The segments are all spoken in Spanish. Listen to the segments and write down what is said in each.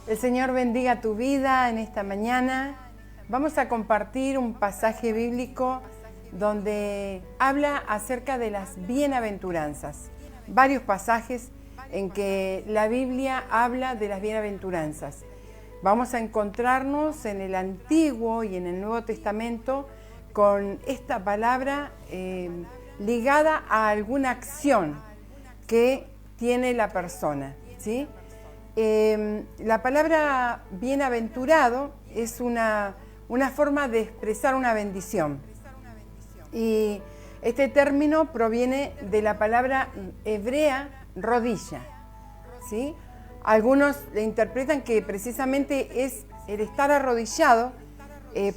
El Señor bendiga tu vida en esta mañana. Vamos a compartir un pasaje bíblico donde habla acerca de las bienaventuranzas. Varios pasajes en que la Biblia habla de las bienaventuranzas. Vamos a encontrarnos en el Antiguo y en el Nuevo Testamento con esta palabra ligada a alguna acción que tiene la persona, ¿sí? La palabra bienaventurado es una forma de expresar una bendición. Y este término proviene de la palabra hebrea rodilla, ¿sí? Algunos le interpretan que precisamente es el estar arrodillado,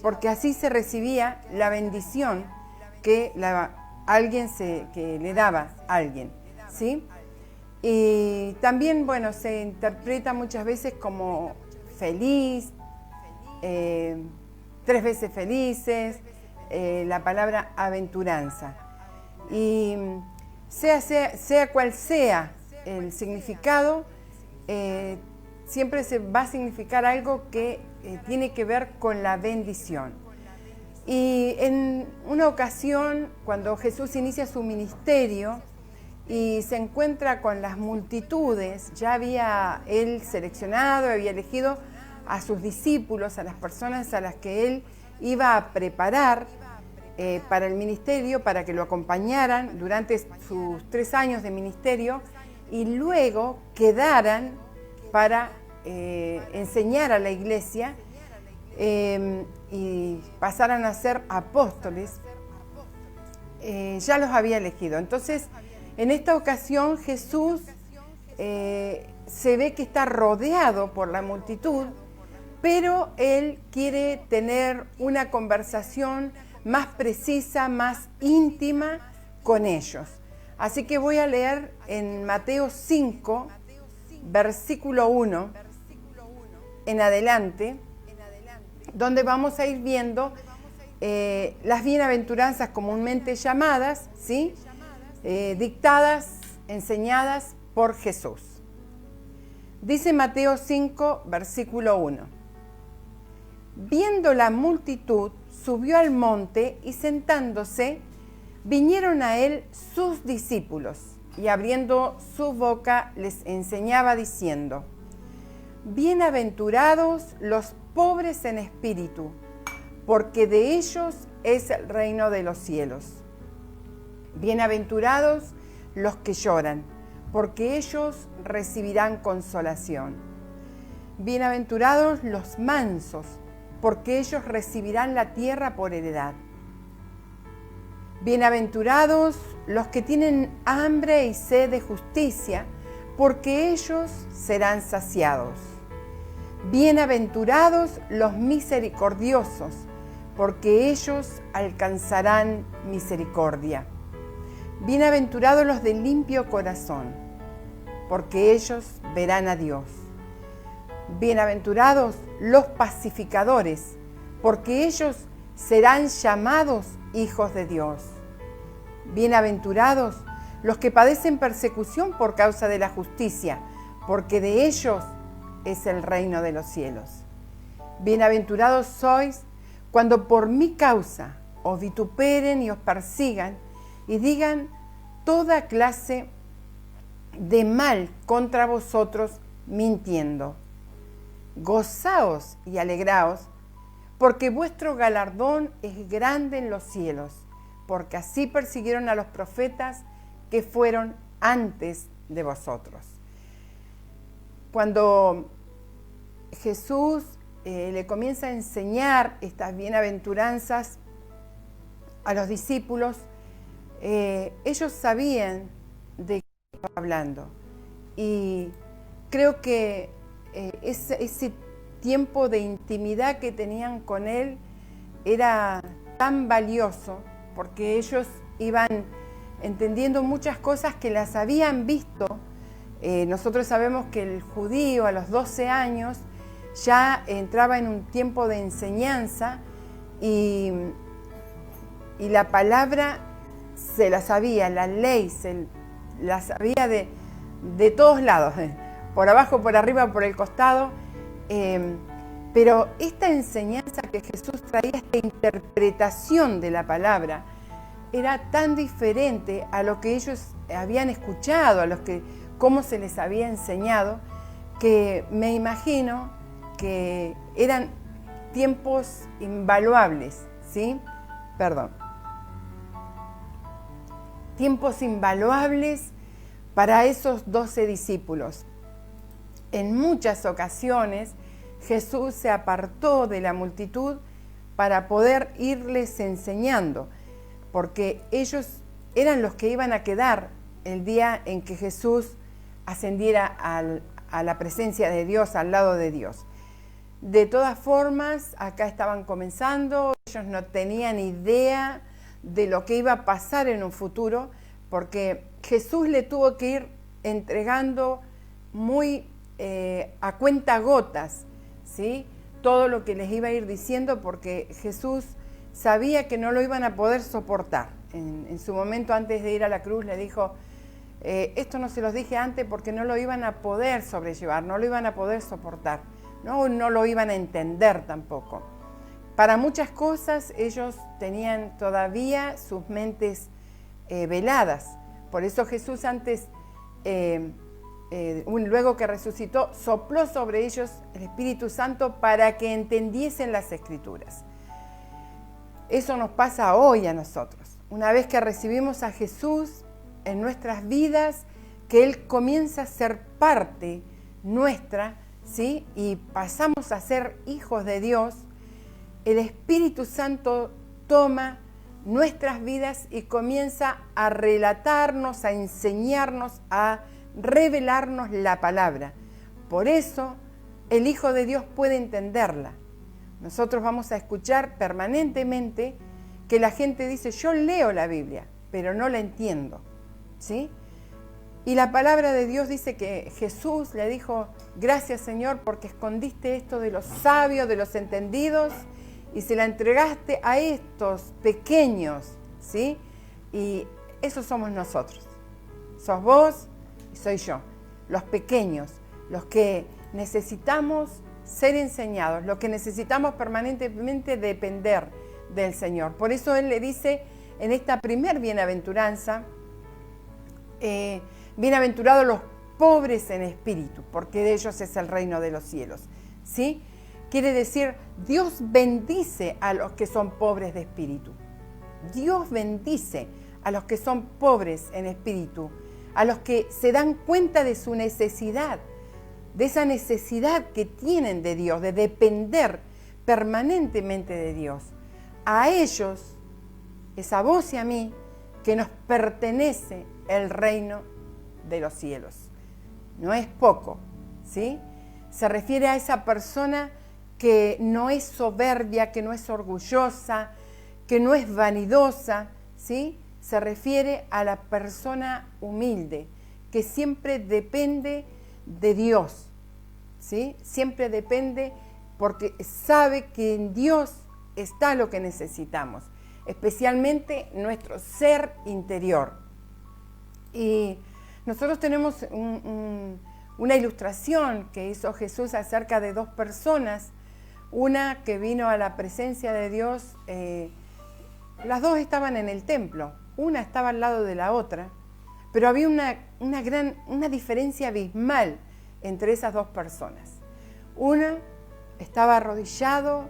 porque así se recibía la bendición que que le daba a alguien, ¿sí? Y también, bueno, se interpreta muchas veces como feliz, 3 veces felices, la palabra aventuranza. Y sea cual sea el significado, siempre se va a significar algo que tiene que ver con la bendición. Y en una ocasión, cuando Jesús inicia su ministerio y se encuentra con las multitudes, ya había él seleccionado, había elegido a sus discípulos, a las personas a las que él iba a preparar para el ministerio, para que lo acompañaran durante sus 3 años de ministerio y luego quedaran para enseñar a la iglesia y pasaran a ser apóstoles. Ya los había elegido. Entonces, en esta ocasión Jesús se ve que está rodeado por la multitud, pero él quiere tener una conversación más precisa, más íntima con ellos. Así que voy a leer en Mateo 5, versículo 1 en adelante, donde vamos a ir viendo las bienaventuranzas comúnmente llamadas, ¿sí? Dictadas, enseñadas por Jesús. Dice Mateo 5, versículo 1. Viendo la multitud, subió al monte y sentándose, vinieron a él sus discípulos y abriendo su boca les enseñaba diciendo: Bienaventurados los pobres en espíritu, porque de ellos es el reino de los cielos. Bienaventurados los que lloran, porque ellos recibirán consolación. Bienaventurados los mansos, porque ellos recibirán la tierra por heredad. Bienaventurados los que tienen hambre y sed de justicia, porque ellos serán saciados. Bienaventurados los misericordiosos, porque ellos alcanzarán misericordia. Bienaventurados los de limpio corazón, porque ellos verán a Dios. Bienaventurados los pacificadores, porque ellos serán llamados hijos de Dios. Bienaventurados los que padecen persecución por causa de la justicia, porque de ellos es el reino de los cielos. Bienaventurados sois cuando por mi causa os vituperen y os persigan y digan toda clase de mal contra vosotros mintiendo. Gozaos y alegraos, porque vuestro galardón es grande en los cielos, porque así persiguieron a los profetas que fueron antes de vosotros. Cuando Jesús le comienza a enseñar estas bienaventuranzas a los discípulos, ellos sabían de qué estaba hablando. Y creo que ese tiempo de intimidad que tenían con Él era tan valioso, porque ellos iban entendiendo muchas cosas que las habían visto. Nosotros sabemos que el judío a los 12 años ya entraba en un tiempo de enseñanza y la palabra se la sabía, la ley se la sabía de todos lados, por abajo, por arriba, por el costado, Pero esta enseñanza que Jesús traía, esta interpretación de la palabra, era tan diferente a lo que ellos habían escuchado, cómo se les había enseñado, que me imagino que eran tiempos invaluables, ¿sí? Tiempos invaluables para esos 12 discípulos. En muchas ocasiones Jesús se apartó de la multitud para poder irles enseñando, porque ellos eran los que iban a quedar el día en que Jesús ascendiera a la presencia de Dios, al lado de Dios. De todas formas, acá estaban comenzando, ellos no tenían idea de lo que iba a pasar en un futuro, porque Jesús le tuvo que ir entregando muy a cuentagotas, ¿sí? Todo lo que les iba a ir diciendo, porque Jesús sabía que no lo iban a poder soportar. En su momento, antes de ir a la cruz, le dijo, esto no se los dije antes porque no lo iban a poder sobrellevar, no lo iban a poder soportar, no lo iban a entender tampoco. Para muchas cosas ellos tenían todavía sus mentes veladas. Por eso Jesús antes, luego que resucitó, sopló sobre ellos el Espíritu Santo para que entendiesen las Escrituras. Eso nos pasa hoy a nosotros. Una vez que recibimos a Jesús en nuestras vidas, que Él comienza a ser parte nuestra, ¿sí? Y pasamos a ser hijos de Dios, el Espíritu Santo toma nuestras vidas y comienza a relatarnos, a enseñarnos, a revelarnos la palabra. Por eso el Hijo de Dios puede entenderla. Nosotros vamos a escuchar permanentemente que la gente dice, yo leo la Biblia, pero no la entiendo, ¿sí? Y la palabra de Dios dice que Jesús le dijo, gracias Señor porque escondiste esto de los sabios, de los entendidos, y se la entregaste a estos pequeños, ¿sí? Y esos somos nosotros. Sos vos y soy yo, los pequeños, los que necesitamos ser enseñados, los que necesitamos permanentemente depender del Señor. Por eso Él le dice en esta primer bienaventuranza, bienaventurados los pobres en espíritu, porque de ellos es el reino de los cielos, ¿sí? Quiere decir, Dios bendice a los que son pobres de espíritu. Dios bendice a los que son pobres en espíritu, a los que se dan cuenta de su necesidad, de esa necesidad que tienen de Dios, de depender permanentemente de Dios. A ellos, es a vos y a mí, que nos pertenece el reino de los cielos. No es poco, ¿sí? Se refiere a esa persona que no es soberbia, que no es orgullosa, que no es vanidosa, ¿sí? Se refiere a la persona humilde, que siempre depende de Dios, ¿sí? Siempre depende porque sabe que en Dios está lo que necesitamos, especialmente nuestro ser interior. Y nosotros tenemos una ilustración que hizo Jesús acerca de dos personas, una que vino a la presencia de Dios, las dos estaban en el templo, una estaba al lado de la otra, pero había una diferencia abismal entre esas dos personas. Una estaba arrodillado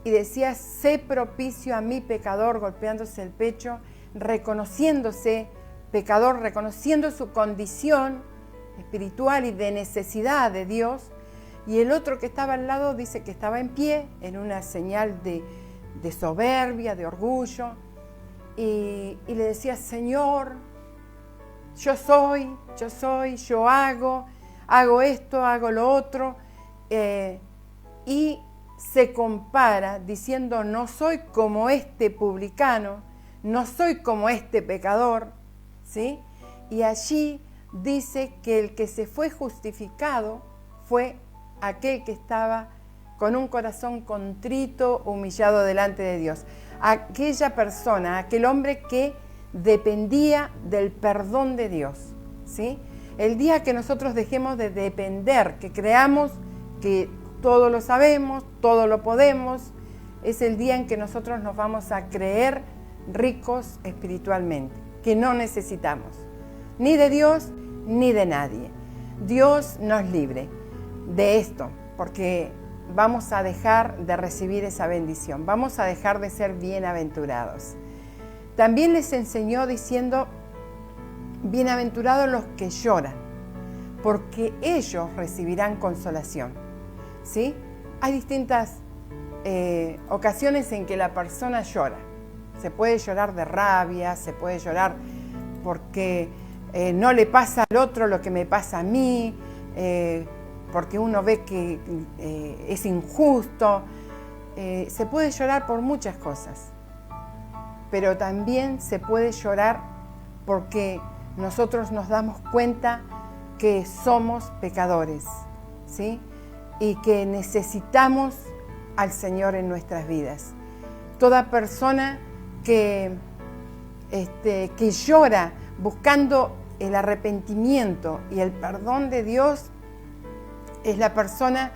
y decía, sé propicio a mí pecador, golpeándose el pecho, reconociéndose pecador, reconociendo su condición espiritual y de necesidad de Dios. Y el otro que estaba al lado dice que estaba en pie, en una señal de soberbia, de orgullo, y le decía, Señor, yo soy, yo hago esto, hago lo otro, y se compara diciendo, no soy como este publicano, no soy como este pecador, ¿sí? Y allí dice que el que se fue justificado fue aquel que estaba con un corazón contrito, humillado delante de Dios. Aquella persona, aquel hombre que dependía del perdón de Dios, ¿sí? El día que nosotros dejemos de depender, que creamos que todo lo sabemos, todo lo podemos. Es el día en que nosotros nos vamos a creer ricos espiritualmente, que no necesitamos ni de Dios ni de nadie. Dios nos libre de esto, porque vamos a dejar de recibir esa bendición, vamos a dejar de ser bienaventurados. También les enseñó diciendo, bienaventurados los que lloran, porque ellos recibirán consolación. ¿Sí? Hay distintas ocasiones en que la persona llora. Se puede llorar de rabia, se puede llorar porque no le pasa al otro lo que me pasa a mí, porque uno ve que es injusto. Se puede llorar por muchas cosas, pero también se puede llorar porque nosotros nos damos cuenta que somos pecadores, ¿sí? Y que necesitamos al Señor en nuestras vidas. Toda persona que llora buscando el arrepentimiento y el perdón de Dios es la persona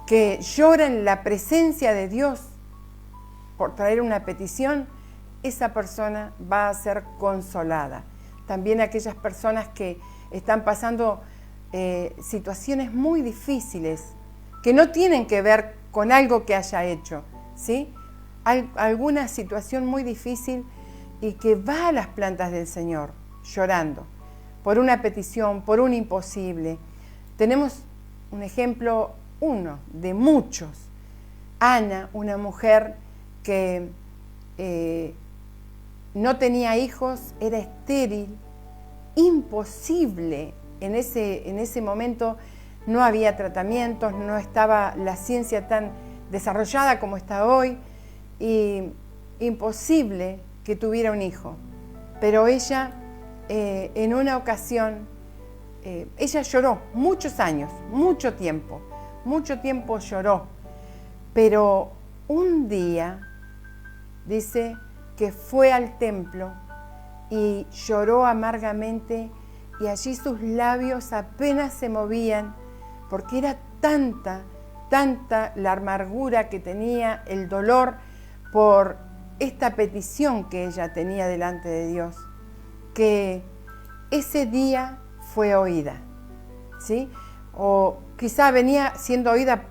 que llora en la presencia de Dios por traer una petición. Esa persona va a ser consolada. También aquellas personas que están pasando situaciones muy difíciles, que no tienen que ver con algo que haya hecho, ¿sí? Alguna situación muy difícil y que va a las plantas del Señor llorando por una petición, por un imposible. Tenemos un ejemplo, uno de muchos. Ana, una mujer que no tenía hijos, era estéril, imposible. En ese momento no había tratamientos, no estaba la ciencia tan desarrollada como está hoy, y imposible que tuviera un hijo. Pero ella, en una ocasión, ella lloró muchos años, mucho tiempo lloró, pero un día dice que fue al templo y lloró amargamente, y allí sus labios apenas se movían, porque era tanta la amargura que tenía, el dolor por esta petición que ella tenía delante de Dios, que ese día fue oída, ¿sí? O quizá venía siendo oída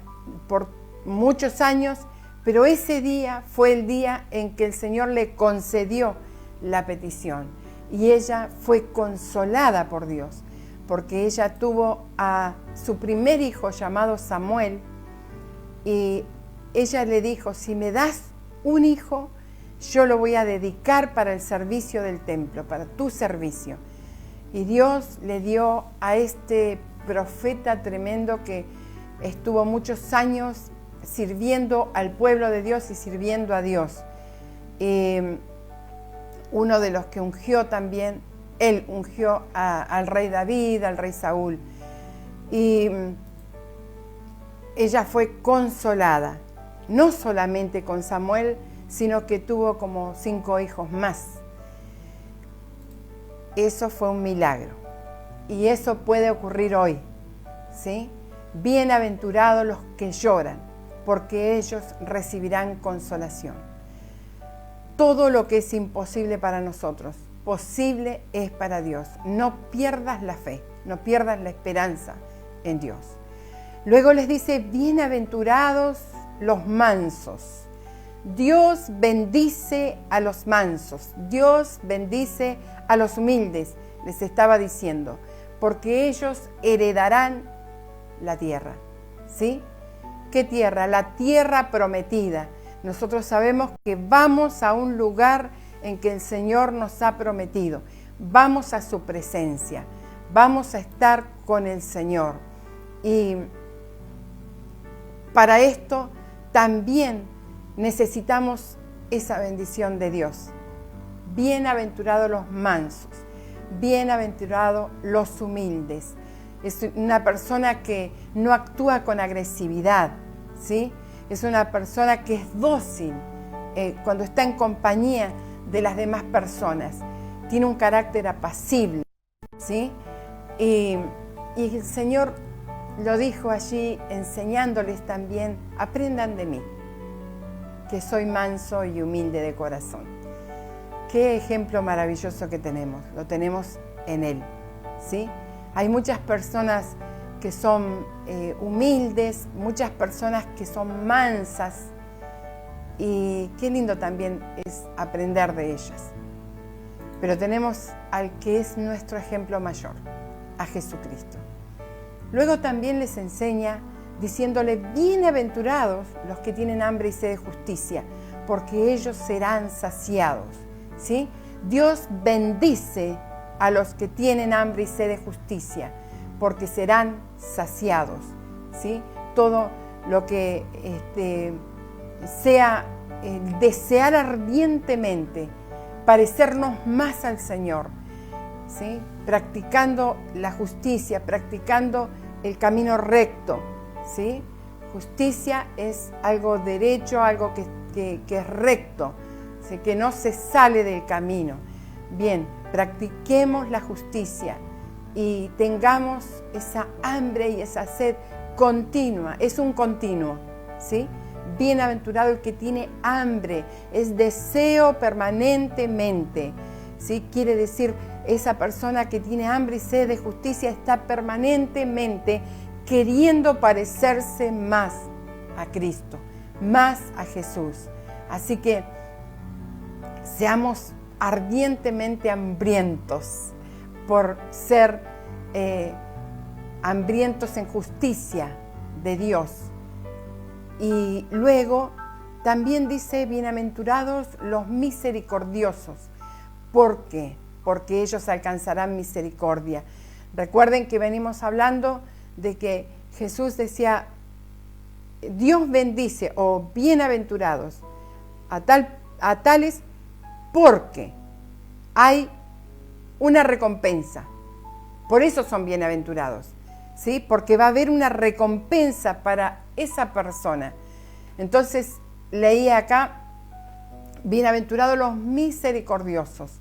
por muchos años, pero ese día fue el día en que el Señor le concedió la petición y ella fue consolada por Dios, porque ella tuvo a su primer hijo llamado Samuel, y ella le dijo, si me das un hijo, yo lo voy a dedicar para el servicio del templo, para tu servicio. Y Dios le dio a este profeta tremendo que estuvo muchos años sirviendo al pueblo de Dios y sirviendo a Dios. Uno de los que ungió también, él ungió al rey David, al rey Saúl. Y ella fue consolada, no solamente con Samuel, sino que tuvo como 5 hijos más. Eso fue un milagro. Y eso puede ocurrir hoy, ¿sí? Bienaventurados los que lloran, porque ellos recibirán consolación. Todo lo que es imposible para nosotros, posible es para Dios. No pierdas la fe, no pierdas la esperanza en Dios. Luego les dice, bienaventurados los mansos. Dios bendice a los mansos, Dios bendice a los humildes, les estaba diciendo, porque ellos heredarán la tierra, ¿sí? ¿Qué tierra? La tierra prometida. Nosotros sabemos que vamos a un lugar en que el Señor nos ha prometido, vamos a su presencia, vamos a estar con el Señor. Y para esto también necesitamos esa bendición de Dios. Bienaventurados los mansos, bienaventurados los humildes. Es una persona que no actúa con agresividad, ¿sí? Es una persona que es dócil cuando está en compañía de las demás personas. Tiene un carácter apacible, ¿sí? Y el Señor lo dijo allí enseñándoles también, aprendan de mí, que soy manso y humilde de corazón. Qué ejemplo maravilloso que tenemos, lo tenemos en Él, ¿sí? Hay muchas personas que son humildes, muchas personas que son mansas, y qué lindo también es aprender de ellas. Pero tenemos al que es nuestro ejemplo mayor, a Jesucristo. Luego también les enseña diciéndole, bienaventurados los que tienen hambre y sed de justicia, porque ellos serán saciados, ¿sí? Dios bendice a los que tienen hambre y sed de justicia, porque serán saciados, ¿sí? Todo lo que sea desear ardientemente parecernos más al Señor, ¿sí? Practicando la justicia, practicando el camino recto, ¿sí? Justicia es algo derecho, algo que es recto, ¿sí? Que no se sale del camino. Bien, practiquemos la justicia y tengamos esa hambre y esa sed continua, es un continuo, ¿sí? Bienaventurado el que tiene hambre, es deseo permanentemente, ¿sí? Quiere decir, esa persona que tiene hambre y sed de justicia está permanentemente queriendo parecerse más a Cristo, más a Jesús. Así que seamos ardientemente hambrientos por ser hambrientos en justicia de Dios. Y luego también dice, bienaventurados los misericordiosos. ¿Por qué? Porque ellos alcanzarán misericordia. Recuerden que venimos hablando de que Jesús decía, Dios bendice o bienaventurados a tales porque hay una recompensa. Por eso son bienaventurados, ¿sí? Porque va a haber una recompensa para esa persona. Entonces, leí acá, bienaventurados los misericordiosos,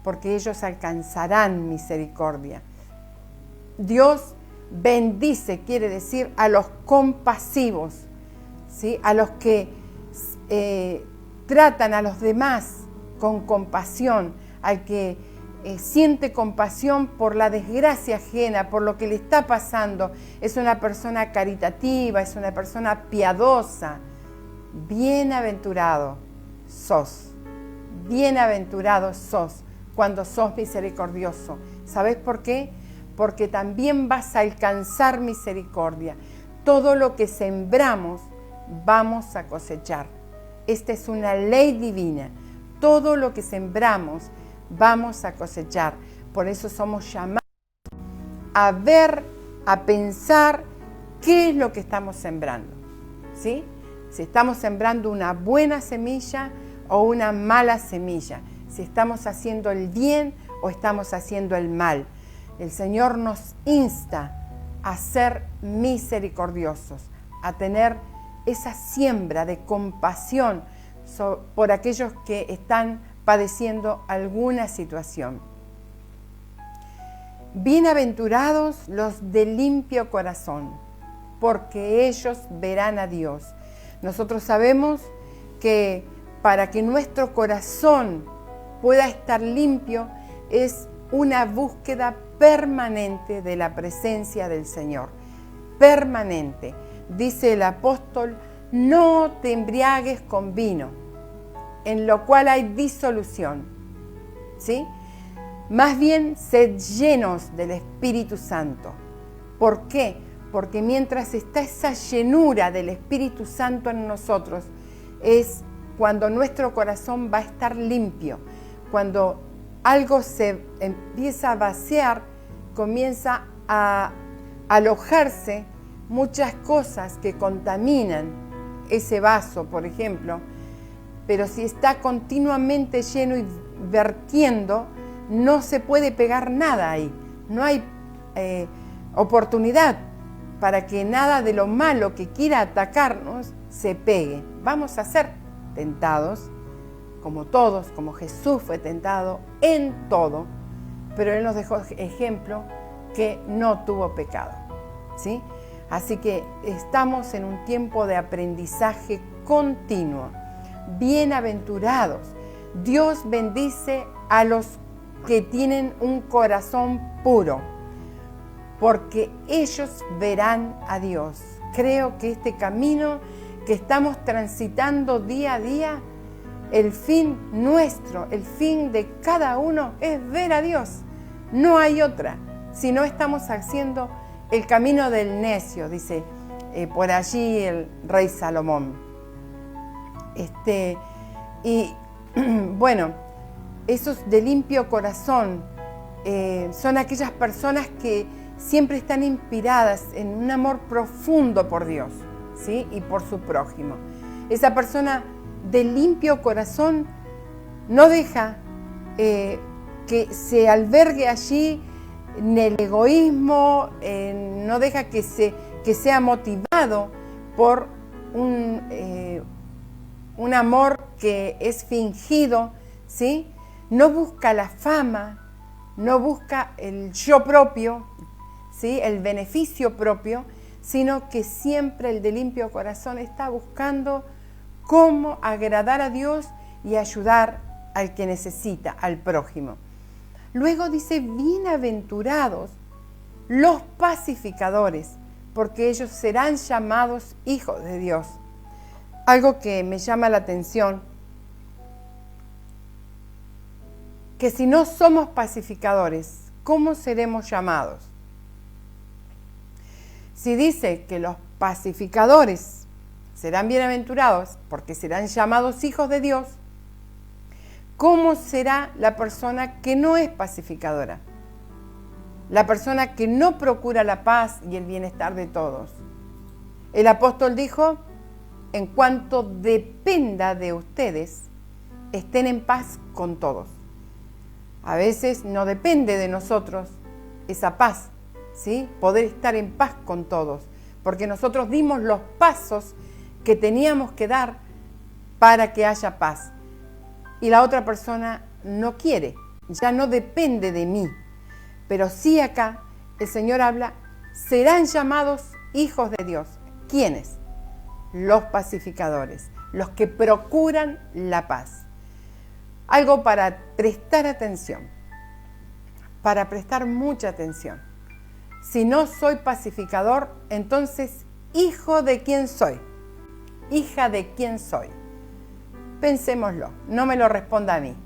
porque ellos alcanzarán misericordia. Dios bendice, quiere decir, a los compasivos, ¿sí? A los que tratan a los demás con compasión, al que siente compasión por la desgracia ajena, por lo que le está pasando. Es una persona caritativa, es una persona piadosa. Bienaventurado sos cuando sos misericordioso. ¿Sabes por qué? Porque también vas a alcanzar misericordia. Todo lo que sembramos vamos a cosechar. Esta es una ley divina. Todo lo que sembramos vamos a cosechar. Por eso somos llamados a ver, a pensar qué es lo que estamos sembrando, ¿sí? Si estamos sembrando una buena semilla o una mala semilla, si estamos haciendo el bien o estamos haciendo el mal. El Señor nos insta a ser misericordiosos, a tener esa siembra de compasión por aquellos que están padeciendo alguna situación. Bienaventurados los de limpio corazón, porque ellos verán a Dios. Nosotros sabemos que para que nuestro corazón pueda estar limpio es una búsqueda permanente de la presencia del Señor. Permanente. Dice el apóstol, no te embriagues con vino, en lo cual hay disolución, ¿sí? Más bien, sed llenos del Espíritu Santo. ¿Por qué? Porque mientras está esa llenura del Espíritu Santo en nosotros, es cuando nuestro corazón va a estar limpio. Cuando algo se empieza a vaciar, comienza a alojarse muchas cosas que contaminan ese vaso, por ejemplo. Pero si está continuamente lleno y vertiendo, no se puede pegar nada ahí. No hay oportunidad para que nada de lo malo que quiera atacarnos se pegue. Vamos a ser tentados, como todos, como Jesús fue tentado en todo, pero Él nos dejó ejemplo que no tuvo pecado, ¿sí? Así que estamos en un tiempo de aprendizaje continuo. Bienaventurados. Dios bendice a los que tienen un corazón puro, porque ellos verán a Dios. Creo que este camino que estamos transitando día a día, el fin nuestro, el fin de cada uno es ver a Dios. No hay otra. Si no estamos haciendo el camino del necio, dice por allí el rey Salomón. Bueno, esos de limpio corazón son aquellas personas que siempre están inspiradas en un amor profundo por Dios, ¿sí? Y por su prójimo. Esa persona de limpio corazón no deja que se albergue allí en el egoísmo, no deja que sea motivado por un amor que es fingido, ¿sí? No busca la fama, no busca el yo propio, ¿sí? El beneficio propio, sino que siempre el de limpio corazón está buscando cómo agradar a Dios y ayudar al que necesita, al prójimo. Luego dice, bienaventurados los pacificadores, porque ellos serán llamados hijos de Dios. Algo que me llama la atención, que si no somos pacificadores, ¿cómo seremos llamados? Si dice que los pacificadores serán bienaventurados porque serán llamados hijos de Dios, ¿cómo será la persona que no es pacificadora? La persona que no procura la paz y el bienestar de todos. El apóstol dijo, en cuanto dependa de ustedes, estén en paz con todos. A veces no depende de nosotros esa paz, ¿sí? Poder estar en paz con todos, porque nosotros dimos los pasos que teníamos que dar para que haya paz. Y la otra persona no quiere, ya no depende de mí. Pero sí acá el Señor habla, serán llamados hijos de Dios. ¿Quiénes? Los pacificadores, los que procuran la paz. Algo para prestar atención, para prestar mucha atención. Si no soy pacificador, entonces, ¿hijo de quién soy? ¿Hija de quién soy? Pensémoslo, no me lo responda a mí.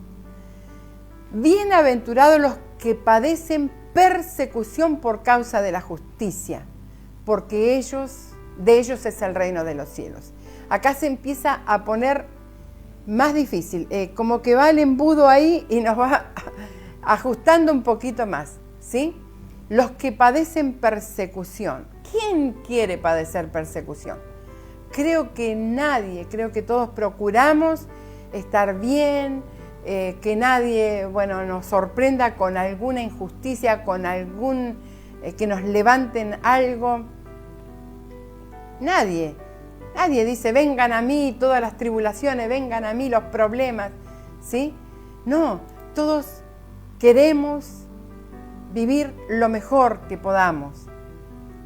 Bienaventurados los que padecen persecución por causa de la justicia, porque de ellos es el reino de los cielos. Acá se empieza a poner más difícil, como que va el embudo ahí y nos va ajustando un poquito más, ¿sí? Los que padecen persecución. ¿Quién quiere padecer persecución? Creo que nadie, creo que todos procuramos estar bien, que nadie, nos sorprenda con alguna injusticia, con que nos levanten algo. Nadie dice, vengan a mí todas las tribulaciones, vengan a mí los problemas, ¿sí? No, todos queremos vivir lo mejor que podamos.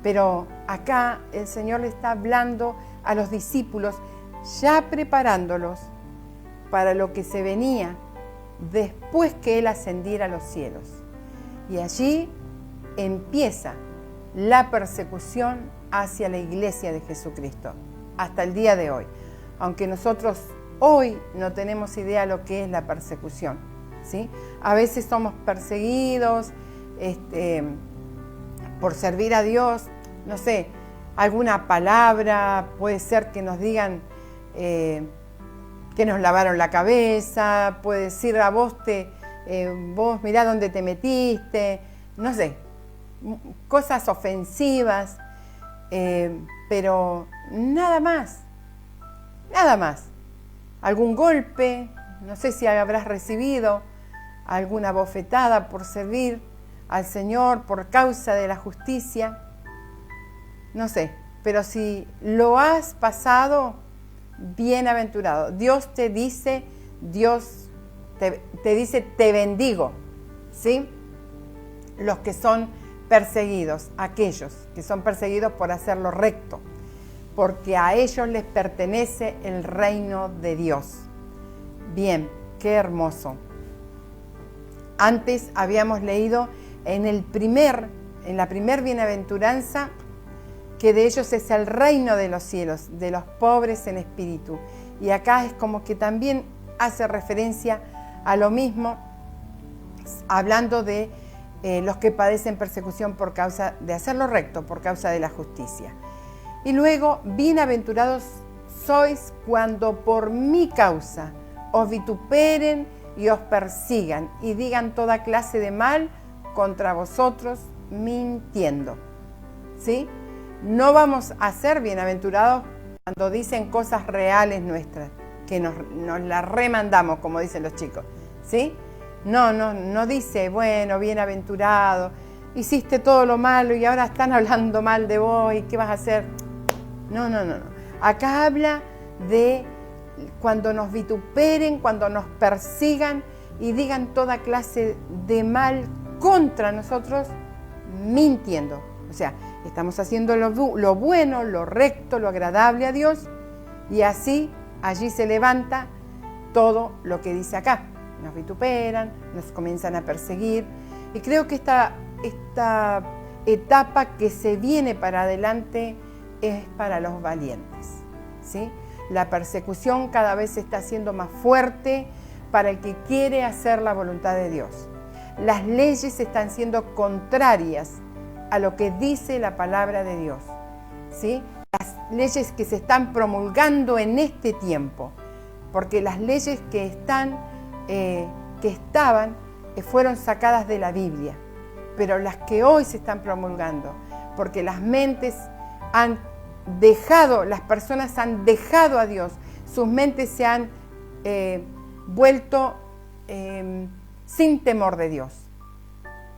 Pero acá el Señor le está hablando a los discípulos, ya preparándolos para lo que se venía después que Él ascendiera a los cielos. Y allí empieza la persecución hacia la iglesia de Jesucristo, hasta el día de hoy. Aunque nosotros hoy no tenemos idea de lo que es la persecución, ¿sí? A veces somos perseguidos por servir a Dios, no sé, alguna palabra, puede ser que nos digan que nos lavaron la cabeza, puede decir a vos, vos mirá dónde te metiste, no sé, cosas ofensivas, pero nada más. Algún golpe, no sé si habrás recibido alguna bofetada por servir al Señor por causa de la justicia, no sé, pero si lo has pasado, bienaventurado. Dios te dice, te bendigo, ¿sí? Los que son perseguidos, aquellos que que son perseguidos por hacer lo recto, porque a ellos les pertenece el reino de Dios. Bien, qué hermoso. Antes habíamos leído en la primer bienaventuranza que de ellos es el reino de los cielos, de los pobres en espíritu. Y acá es como que también hace referencia a lo mismo, hablando de los que padecen persecución por causa de hacer lo recto, por causa de la justicia. Y luego, bienaventurados sois cuando por mi causa os vituperen y os persigan y digan toda clase de mal contra vosotros mintiendo. ¿Sí? No vamos a ser bienaventurados cuando dicen cosas reales nuestras, que nos las remandamos, como dicen los chicos. ¿Sí? No dice, bueno, bienaventurado, hiciste todo lo malo y ahora están hablando mal de vos y qué vas a hacer. No. Acá habla de cuando nos vituperen, cuando nos persigan y digan toda clase de mal contra nosotros, mintiendo. O sea, estamos haciendo lo bueno, lo recto, lo agradable a Dios, y así allí se levanta todo lo que dice acá. Nos vituperan, nos comienzan a perseguir, y creo que esta etapa que se viene para adelante es para los valientes, ¿sí? La persecución cada vez se está haciendo más fuerte para el que quiere hacer la voluntad de Dios. Las leyes están siendo contrarias a lo que dice la palabra de Dios, ¿sí? Las leyes que se están promulgando en este tiempo, porque las leyes que estaban fueron sacadas de la Biblia, pero las que hoy se están promulgando, porque las mentes las personas han dejado a Dios, sus mentes se han vuelto sin temor de Dios.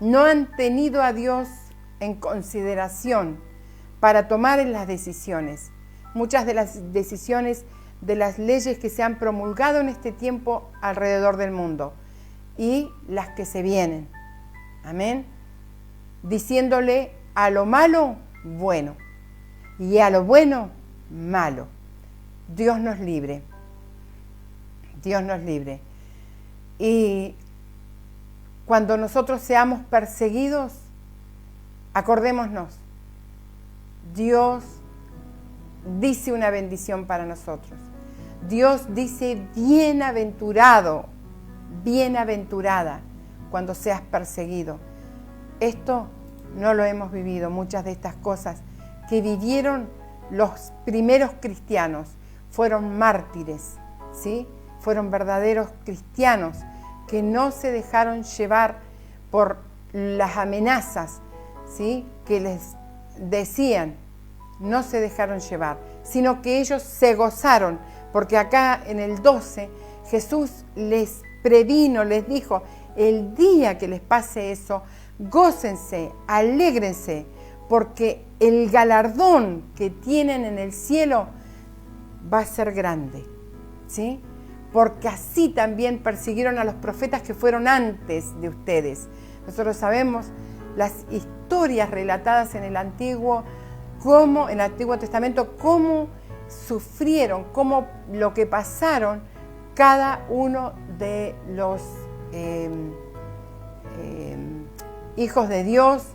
No han tenido a Dios en consideración para tomar las decisiones. Muchas de las decisiones de las leyes que se han promulgado en este tiempo alrededor del mundo y las que se vienen. Amén. Diciéndole a lo malo, bueno, y a lo bueno, malo. Dios nos libre. Dios nos libre. Y cuando nosotros seamos perseguidos, acordémonos, Dios dice una bendición para nosotros. Dios dice bienaventurado, bienaventurada cuando seas perseguido. Esto no lo hemos vivido, muchas de estas cosas que vivieron los primeros cristianos fueron mártires, ¿sí? Fueron verdaderos cristianos que no se dejaron llevar por las amenazas, ¿sí? Que les decían, no se dejaron llevar, sino que ellos se gozaron, porque acá en el 12 Jesús les previno, les dijo, el día que les pase eso, gócense, alégrense, porque el galardón que tienen en el cielo va a ser grande, ¿sí? Porque así también persiguieron a los profetas que fueron antes de ustedes. Nosotros sabemos las historias relatadas en el Antiguo Testamento, cómo sufrieron, cómo lo que pasaron cada uno de los hijos de Dios,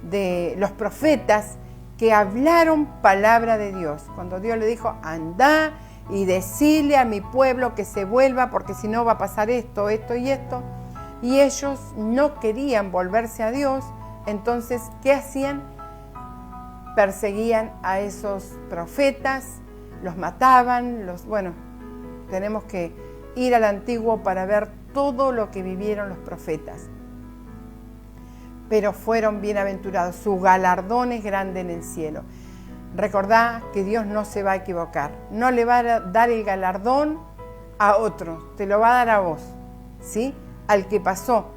de los profetas que hablaron palabra de Dios. Cuando Dios le dijo, andá y decile a mi pueblo que se vuelva, porque si no va a pasar esto, esto y esto. Y ellos no querían volverse a Dios, entonces, ¿qué hacían? Perseguían a esos profetas, los mataban, tenemos que ir al Antiguo para ver todo lo que vivieron los profetas. Pero fueron bienaventurados, su galardón es grande en el cielo. Recordá que Dios no se va a equivocar, no le va a dar el galardón a otro, te lo va a dar a vos, ¿sí? Al que pasó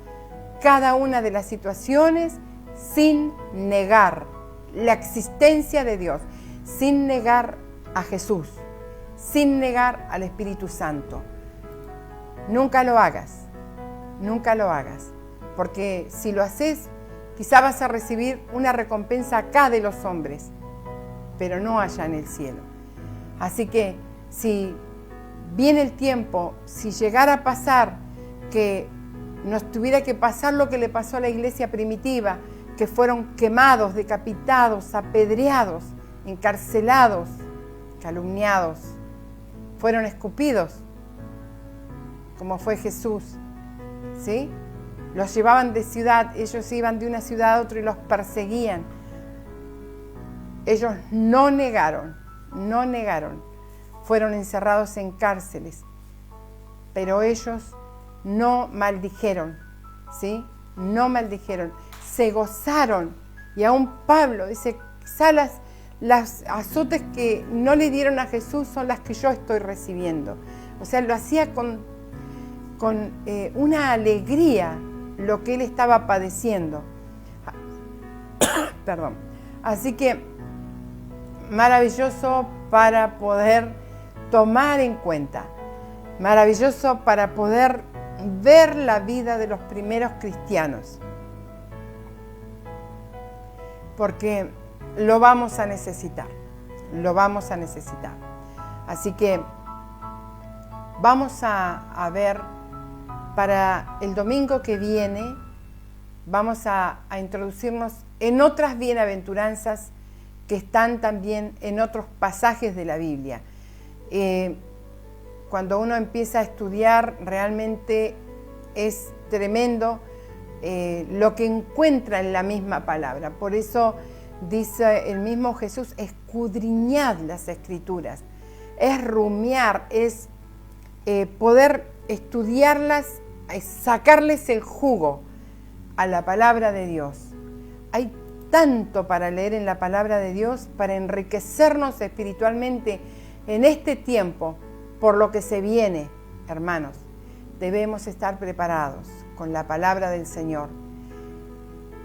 cada una de las situaciones sin negar la existencia de Dios, sin negar a Jesús, sin negar al Espíritu Santo. Nunca lo hagas, porque si lo haces, Quizá vas a recibir una recompensa acá de los hombres, pero no allá en el cielo. Así que si viene el tiempo, si llegara a pasar que nos tuviera que pasar lo que le pasó a la iglesia primitiva, que fueron quemados, decapitados, apedreados, encarcelados, calumniados, fueron escupidos, como fue Jesús, ¿sí? Los llevaban de ciudad, ellos iban de una ciudad a otra y los perseguían. Ellos no negaron, fueron encerrados en cárceles, pero ellos no maldijeron, ¿sí? No maldijeron, se gozaron. Y aún Pablo dice, quizá las azotes que no le dieron a Jesús son las que yo estoy recibiendo. O sea, lo hacía con una alegría lo que él estaba padeciendo. Perdón. Así que maravilloso para poder tomar en cuenta, maravilloso para poder ver la vida de los primeros cristianos, porque lo vamos a necesitar, Así que vamos a ver para el domingo que viene, vamos a introducirnos en otras bienaventuranzas que están también en otros pasajes de la Biblia. Cuando uno empieza a estudiar, realmente es tremendo lo que encuentra en la misma palabra. Por eso dice el mismo Jesús, escudriñad las Escrituras. Es rumiar, es poder estudiarlas, es sacarles el jugo a la palabra de Dios. Hay tanto para leer en la palabra de Dios, para enriquecernos espiritualmente en este tiempo, por lo que se viene, hermanos. Debemos estar preparados con la palabra del Señor.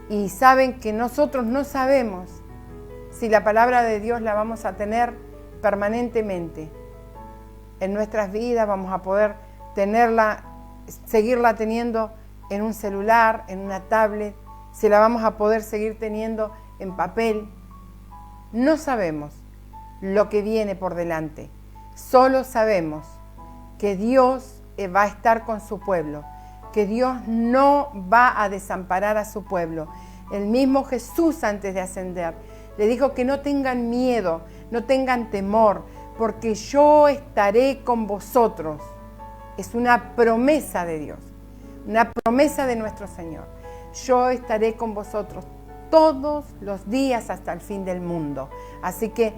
Y saben que nosotros no sabemos si la palabra de Dios la vamos a tener permanentemente en nuestras vidas, vamos a poder tenerla, seguirla teniendo en un celular, en una tablet, si la vamos a poder seguir teniendo en papel. No sabemos lo que viene por delante. Solo sabemos que Dios va a estar con su pueblo, que Dios no va a desamparar a su pueblo. El mismo Jesús, antes de ascender, le dijo que no tengan miedo, no tengan temor, porque yo estaré con vosotros. Es una promesa de Dios, una promesa de nuestro Señor. Yo estaré con vosotros todos los días hasta el fin del mundo. Así que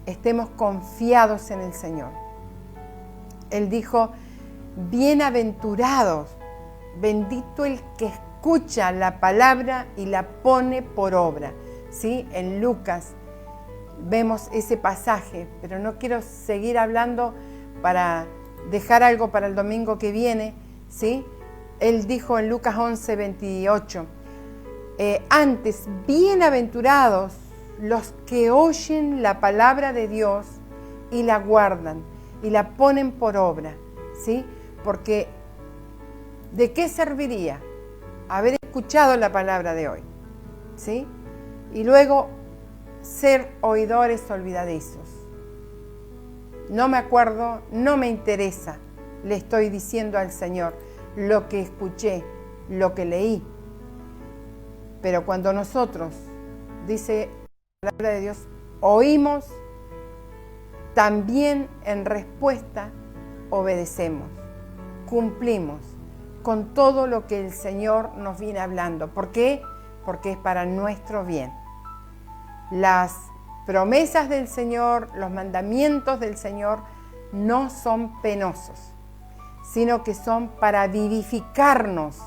estemos confiados en el Señor. Él dijo, bienaventurados, bendito el que escucha la palabra y la pone por obra. ¿Sí? En Lucas vemos ese pasaje, pero no quiero seguir hablando para dejar algo para el domingo que viene, ¿sí? Él dijo en Lucas 11, 28, antes, bienaventurados los que oyen la palabra de Dios y la guardan y la ponen por obra, ¿sí? Porque ¿de qué serviría haber escuchado la palabra de hoy? ¿Sí? Y luego ser oidores olvidadizos. No me acuerdo, no me interesa, le estoy diciendo al Señor lo que escuché, lo que leí. Pero cuando nosotros, dice la palabra de Dios, oímos, también en respuesta obedecemos, cumplimos con todo lo que el Señor nos viene hablando. ¿Por qué? Porque es para nuestro bien. Las promesas del Señor, los mandamientos del Señor no son penosos, sino que son para vivificarnos,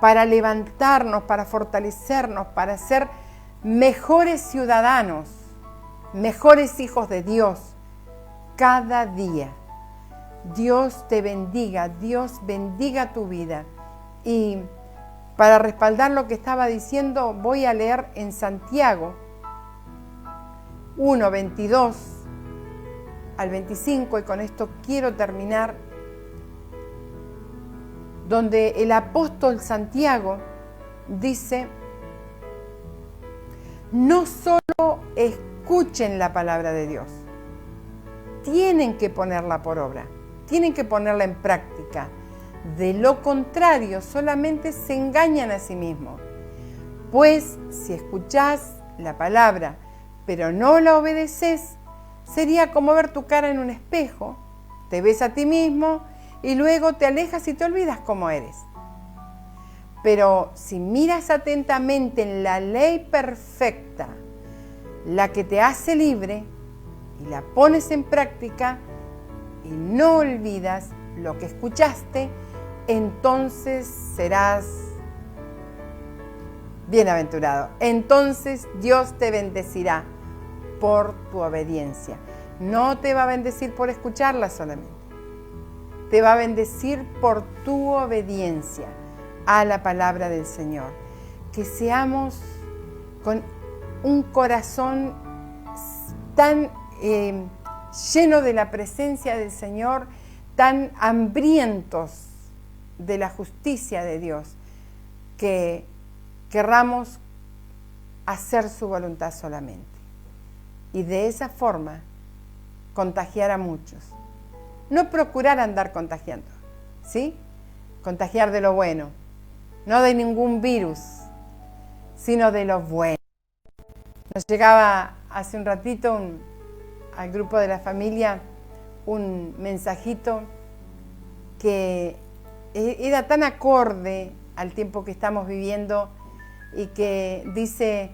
para levantarnos, para fortalecernos, para ser mejores ciudadanos, mejores hijos de Dios cada día. Dios te bendiga, Dios bendiga tu vida. Y para respaldar lo que estaba diciendo, voy a leer en Santiago 1, 22 al 25, y con esto quiero terminar, donde el apóstol Santiago dice no solo escuchen la palabra de Dios, tienen que ponerla por obra, tienen que ponerla en práctica. De lo contrario, solamente se engañan a sí mismos. Pues si escuchás la palabra, pero no la obedeces, sería como ver tu cara en un espejo, te ves a ti mismo y luego te alejas y te olvidas cómo eres. Pero si miras atentamente en la ley perfecta, la que te hace libre, y la pones en práctica y no olvidas lo que escuchaste, entonces serás bienaventurado. Entonces Dios te bendecirá por tu obediencia. No te va a bendecir por escucharla solamente. Te va a bendecir por tu obediencia a la palabra del Señor. Que seamos con un corazón tan lleno de la presencia del Señor, tan hambrientos de la justicia de Dios, que querramos hacer su voluntad solamente. Y de esa forma contagiar a muchos. No procurar andar contagiando, ¿sí? Contagiar de lo bueno, no de ningún virus, sino de lo bueno. Nos llegaba hace un ratito al grupo de la familia un mensajito que era tan acorde al tiempo que estamos viviendo y que dice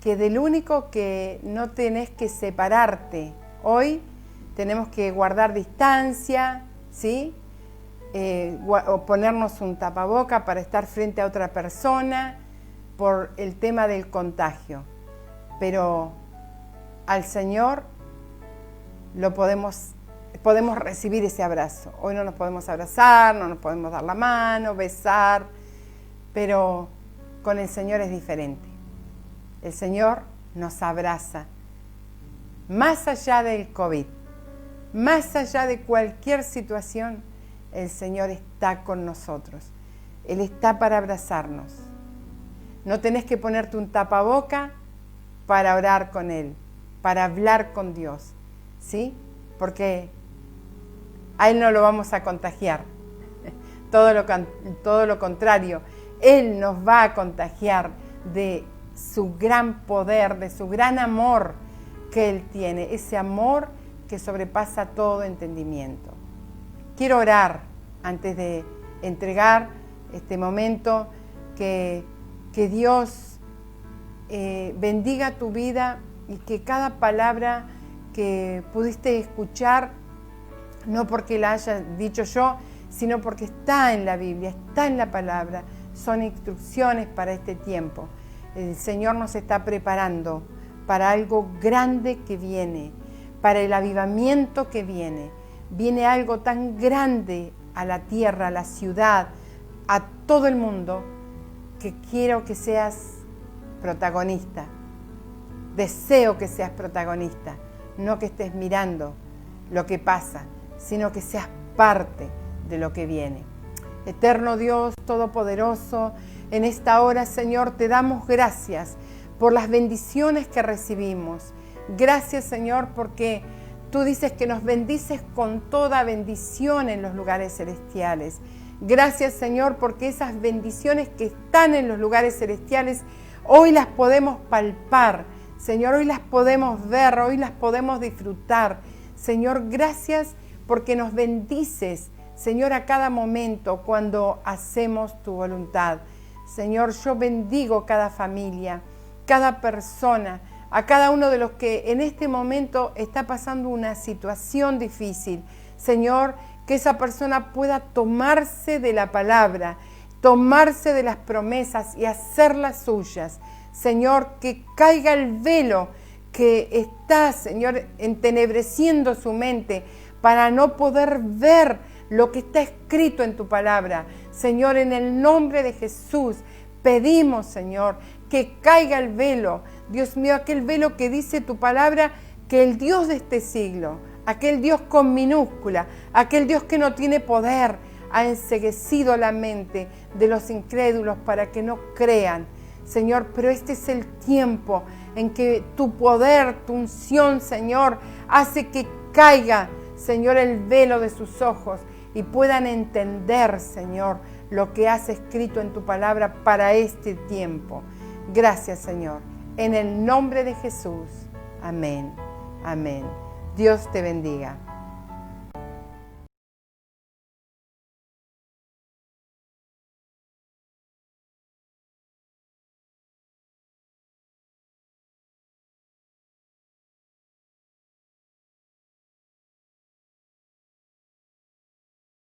que del único que no tenés que separarte hoy, tenemos que guardar distancia, ¿sí? O ponernos un tapaboca para estar frente a otra persona por el tema del contagio. Pero al Señor lo podemos recibir ese abrazo. Hoy no nos podemos abrazar, no nos podemos dar la mano, besar, pero con el Señor es diferente. El Señor nos abraza más allá del COVID, más allá de cualquier situación. El Señor está con nosotros. Él está para abrazarnos. No tenés que ponerte un tapaboca para orar con Él, para hablar con Dios, ¿sí? Porque a Él no lo vamos a contagiar. Todo lo contrario, Él nos va a contagiar de su gran poder, de su gran amor que Él tiene, ese amor que sobrepasa todo entendimiento. Quiero orar antes de entregar este momento, que Dios bendiga tu vida y que cada palabra que pudiste escuchar, no porque la haya dicho yo, sino porque está en la Biblia, está en la palabra, son instrucciones para este tiempo. El Señor nos está preparando para algo grande que viene, para el avivamiento que viene. Viene algo tan grande a la tierra, a la ciudad, a todo el mundo, que quiero que seas protagonista. Deseo que seas protagonista, no que estés mirando lo que pasa, sino que seas parte de lo que viene. Eterno Dios Todopoderoso, en esta hora, Señor, te damos gracias por las bendiciones que recibimos. Gracias, Señor, porque tú dices que nos bendices con toda bendición en los lugares celestiales. Gracias, Señor, porque esas bendiciones que están en los lugares celestiales, hoy las podemos palpar. Señor, hoy las podemos ver, hoy las podemos disfrutar. Señor, gracias porque nos bendices, Señor, a cada momento cuando hacemos tu voluntad. Señor, yo bendigo cada familia, cada persona, a cada uno de los que en este momento está pasando una situación difícil. Señor, que esa persona pueda tomarse de la palabra, tomarse de las promesas y hacerlas suyas. Señor, que caiga el velo que está, Señor, entenebreciendo su mente para no poder ver lo que está escrito en tu palabra. Señor, en el nombre de Jesús, pedimos, Señor, que caiga el velo. Dios mío, aquel velo que dice tu palabra, que el Dios de este siglo, aquel Dios con minúscula, aquel Dios que no tiene poder, ha enceguecido la mente de los incrédulos para que no crean. Señor, pero este es el tiempo en que tu poder, tu unción, Señor, hace que caiga, Señor, el velo de sus ojos y puedan entender, Señor, lo que has escrito en tu palabra para este tiempo. Gracias, Señor. En el nombre de Jesús. Amén. Amén. Dios te bendiga.